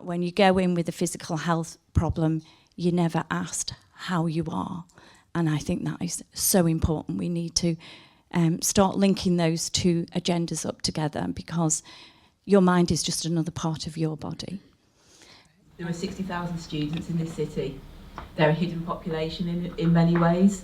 When you go in with a physical health problem, you're never asked how you are. And I think that is so important. We need to start linking those two agendas up together, because your mind is just another part of your body. There are 60,000 students in this city. They're a hidden population in many ways.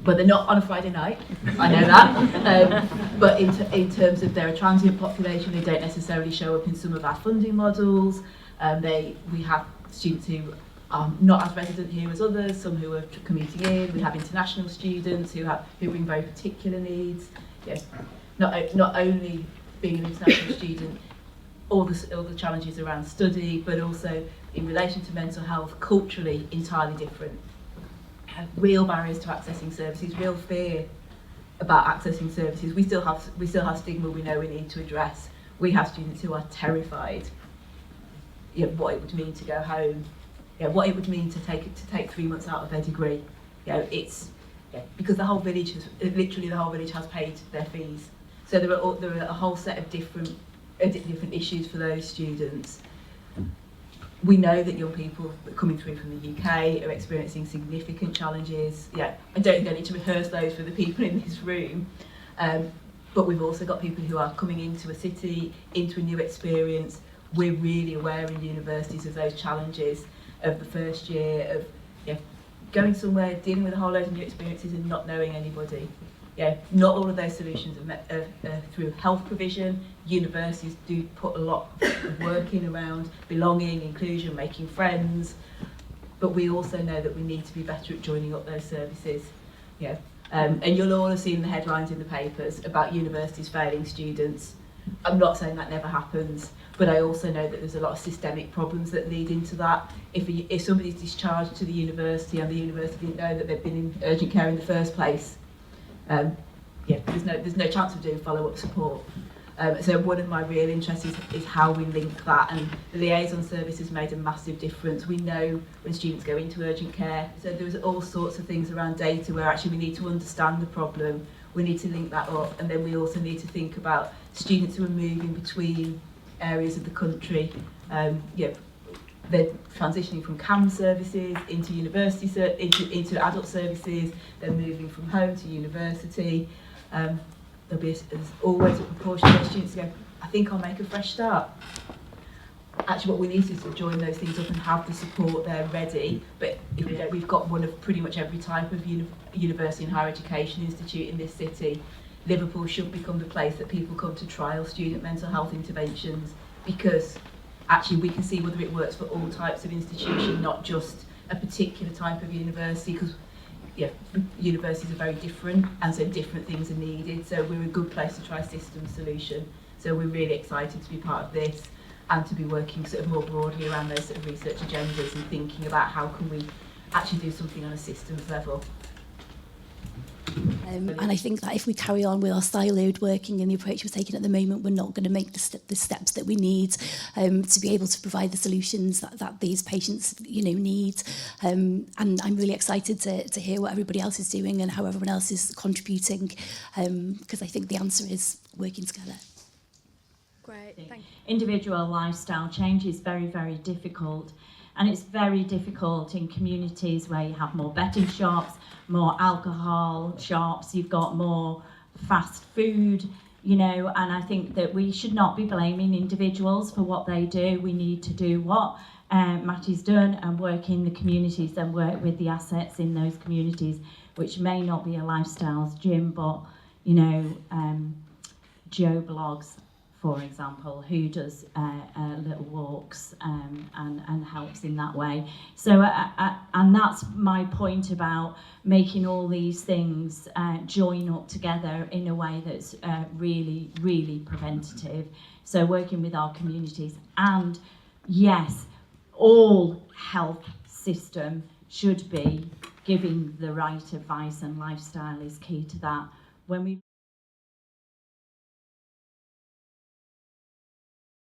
But they're not on a Friday night, I know that. But in terms of they're a transient population, they don't necessarily show up in some of our funding models. We have students who are not as resident here as others, some who are commuting in. We have international students who bring very particular needs. Yes, not only being an international student, all the challenges around study, but also in relation to mental health, culturally entirely different. Real barriers to accessing services, real fear about accessing services. We still have stigma we know we need to address. We have students who are terrified, what it would mean to go home, what it would mean to take 3 months out of their degree. Because the whole village has paid their fees. So there are a whole set of different issues for those students. We know that young people coming through from the UK are experiencing significant challenges. I don't think I need to rehearse those for the people in this room. But we've also got people who are coming into a city, into a new experience. We're really aware in universities of those challenges of the first year, of going somewhere, dealing with a whole load of new experiences and not knowing anybody. Not all of those solutions are through health provision. Universities do put a lot of work in around belonging, inclusion, making friends, but we also know that we need to be better at joining up those services. And you'll all have seen the headlines in the papers about universities failing students. I'm not saying that never happens, but I also know that there's a lot of systemic problems that lead into that. If somebody's discharged to the university and the university didn't know that they've been in urgent care in the first place, there's no chance of doing follow-up support. So one of my real interests is how we link that, and the liaison service has made a massive difference. We know when students go into urgent care, so there's all sorts of things around data where actually we need to understand the problem, we need to link that up, and then we also need to think about students who are moving between areas of the country. They're transitioning from CAMHS services into university, into adult services, they're moving from home to university. There'll be always a proportion of students who go, I think I'll make a fresh start. Actually what we need is to join those things up and have the support there ready, but we've got one of pretty much every type of university and higher education institute in this city. Liverpool should become the place that people come to trial student mental health interventions, because actually we can see whether it works for all types of institution, not just a particular type of university, because universities are very different and so different things are needed. So we're a good place to try a system solution. So we're really excited to be part of this and to be working sort of more broadly around those sort of research agendas and thinking about how can we actually do something on a systems level. And I think that if we carry on with our siloed working and the approach we're taking at the moment, we're not going to make the steps that we need to be able to provide the solutions that these patients need. And I'm really excited to hear what everybody else is doing and how everyone else is contributing, because I think the answer is working together. Great, thank you. Individual lifestyle change is very, very difficult. And it's very difficult in communities where you have more betting shops, more alcohol shops, you've got more fast food, and I think that we should not be blaming individuals for what they do. We need to do what Matty's done and work in the communities and work with the assets in those communities, which may not be a lifestyles gym, but, Joe Blogs, for example, who does little walks and helps in that way. So, and that's my point about making all these things join up together in a way that's really, really preventative. So working with our communities, and yes, all health system should be giving the right advice, and lifestyle is key to that. When we